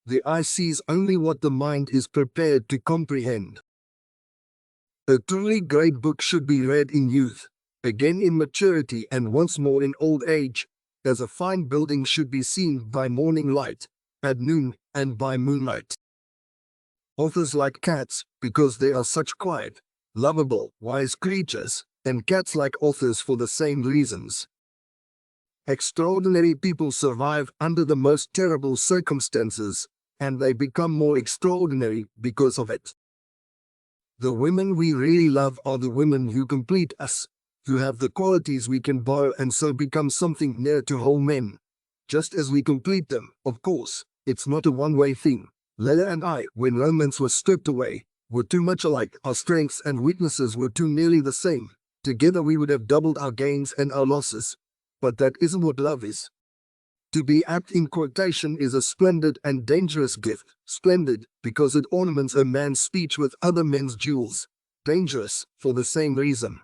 The eye sees only what the mind is prepared to comprehend. A truly great book should be read in youth, again in maturity, and once more in old age, as a fine building should be seen by morning light, at noon, and by moonlight. Authors like cats, because they are such quiet, lovable, wise creatures, and cats like authors for the same reasons. Extraordinary people survive under the most terrible circumstances, and they become more extraordinary because of it. The women we really love are the women who complete us, who have the qualities we can borrow and so become something near to whole men. Just as we complete them, of course, it's not a one-way thing. Leila and I, when romance was stripped away, were too much alike. Our strengths and weaknesses were too nearly the same. Together we would have doubled our gains and our losses. But that isn't what love is. To be apt in quotation is a splendid and dangerous gift. Splendid, because it ornaments a man's speech with other men's jewels. Dangerous, for the same reason.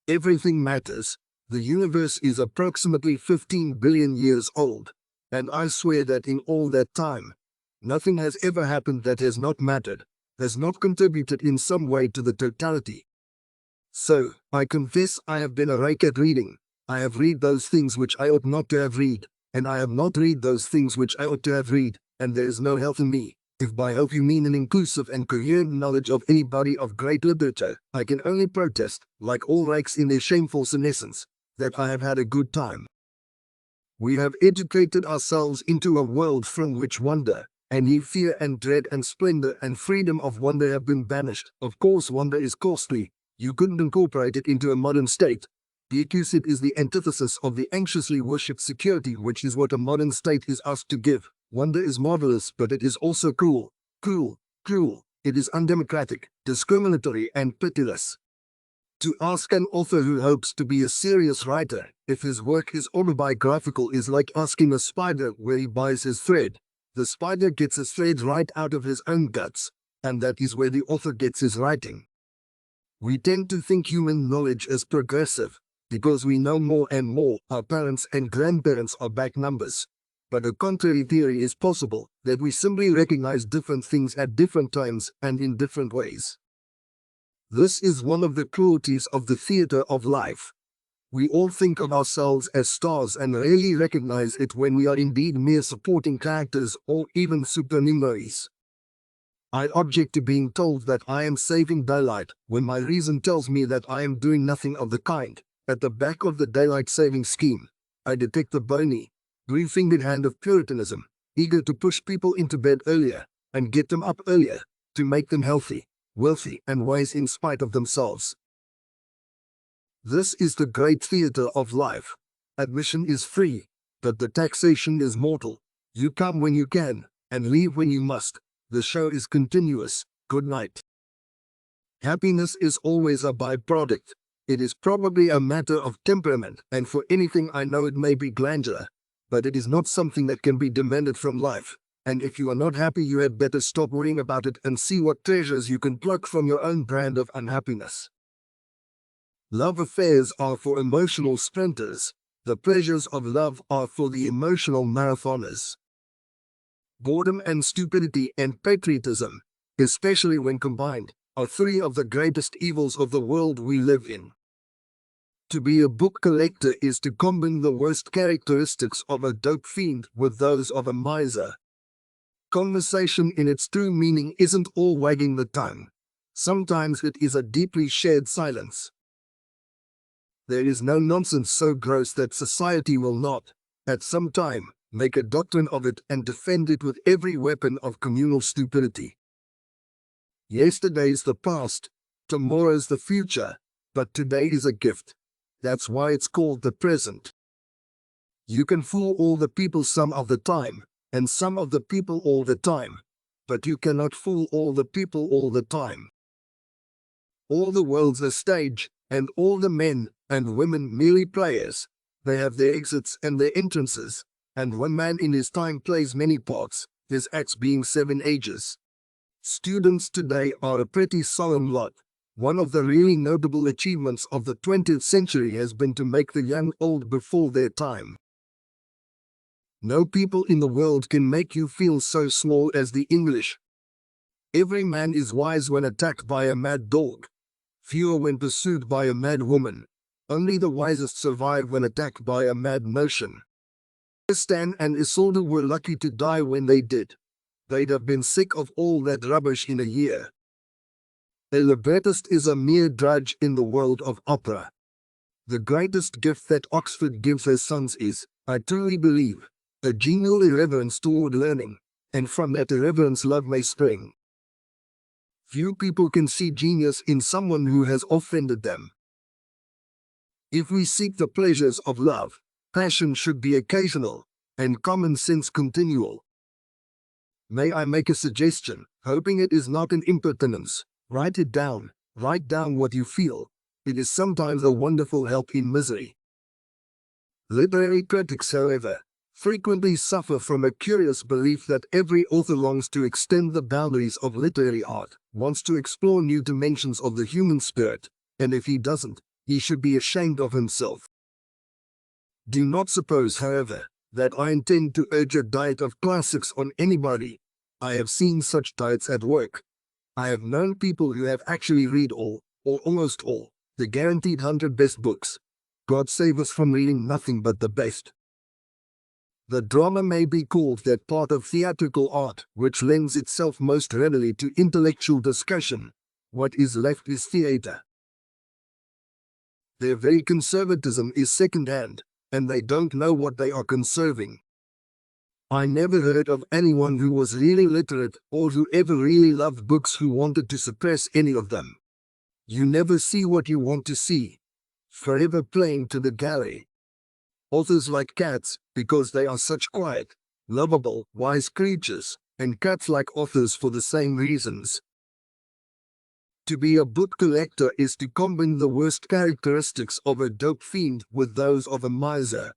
Everything matters. The universe is approximately 15 billion years old. And I swear that in all that time, nothing has ever happened that has not mattered, has not contributed in some way to the totality. So, I confess I have been a rake at reading. I have read those things which I ought not to have read, and I have not read those things which I ought to have read, and there is no health in me. If by hope you mean an inclusive and coherent knowledge of any body of great literature, I can only protest, like all rakes in their shameful senescence, that I have had a good time. We have educated ourselves into a world from which wonder, and ye fear and dread and splendor and freedom of wonder have been banished. Of course wonder is costly. You couldn't incorporate it into a modern state. The accursed is the antithesis of the anxiously worshipped security, which is what a modern state is asked to give. Wonder is marvelous, but it is also cruel. Cruel, cruel. It is undemocratic, discriminatory, and pitiless. To ask an author who hopes to be a serious writer if his work is autobiographical is like asking a spider where he buys his thread. The spider gets his thread right out of his own guts, and that is where the author gets his writing. We tend to think human knowledge is progressive, because we know more and more. Our parents and grandparents are back numbers. But a contrary theory is possible, that we simply recognize different things at different times and in different ways. This is one of the cruelties of the theater of life. We all think of ourselves as stars and rarely recognize it when we are indeed mere supporting characters or even supernumeraries. I object to being told that I am saving daylight when my reason tells me that I am doing nothing of the kind. At the back of the daylight saving scheme, I detect the bony, three-fingered hand of Puritanism, eager to push people into bed earlier and get them up earlier, to make them healthy, wealthy, and wise in spite of themselves. This is the great theater of life. Admission is free, but the taxation is mortal. You come when you can, and leave when you must. The show is continuous. Good night. Happiness is always a byproduct. It is probably a matter of temperament, and for anything I know it may be glandular, but it is not something that can be demanded from life. And if you are not happy, you had better stop worrying about it and see what treasures you can pluck from your own brand of unhappiness. Love affairs are for emotional sprinters. The pleasures of love are for the emotional marathoners. Boredom and stupidity and patriotism, especially when combined, are three of the greatest evils of the world we live in. To be a book collector is to combine the worst characteristics of a dope fiend with those of a miser. Conversation in its true meaning isn't all wagging the tongue. Sometimes it is a deeply shared silence. There is no nonsense so gross that society will not, at some time, make a doctrine of it and defend it with every weapon of communal stupidity. Yesterday's the past, tomorrow's the future, but today is a gift. That's why it's called the present. You can fool all the people some of the time, and some of the people all the time, but you cannot fool all the people all the time. All the world's a stage, and all the men and women merely players. They have their exits and their entrances, and one man in his time plays many parts, his acts being 7 ages. Students today are a pretty solemn lot. One of the really notable achievements of the 20th century has been to make the young old before their time. No people in the world can make you feel so small as the English. Every man is wise when attacked by a mad dog. Fewer when pursued by a mad woman. Only the wisest survive when attacked by a mad notion. Stan and Isolde were lucky to die when they did. They'd have been sick of all that rubbish in a year. A librettist is a mere drudge in the world of opera. The greatest gift that Oxford gives her sons is, I truly believe, a genial irreverence toward learning, and from that irreverence love may spring. Few people can see genius in someone who has offended them. If we seek the pleasures of love, passion should be occasional, and common sense continual. May I make a suggestion, hoping it is not an impertinence? Write it down. Write down what you feel. It is sometimes a wonderful help in misery. Literary critics, however, frequently suffer from a curious belief that every author longs to extend the boundaries of literary art, wants to explore new dimensions of the human spirit, and if he doesn't, he should be ashamed of himself. Do not suppose, however, that I intend to urge a diet of classics on anybody. I have seen such diets at work. I have known people who have actually read all, or almost all, the guaranteed 100 best books. God save us from reading nothing but the best. The drama may be called that part of theatrical art which lends itself most readily to intellectual discussion. What is left is theatre. Their very conservatism is second-hand, and they don't know what they are conserving. I never heard of anyone who was really literate or who ever really loved books who wanted to suppress any of them. You never see what you want to see. Forever playing to the galley. Authors like cats because they are such quiet, lovable, wise creatures, and cats like authors for the same reasons. To be a book collector is to combine the worst characteristics of a dope fiend with those of a miser.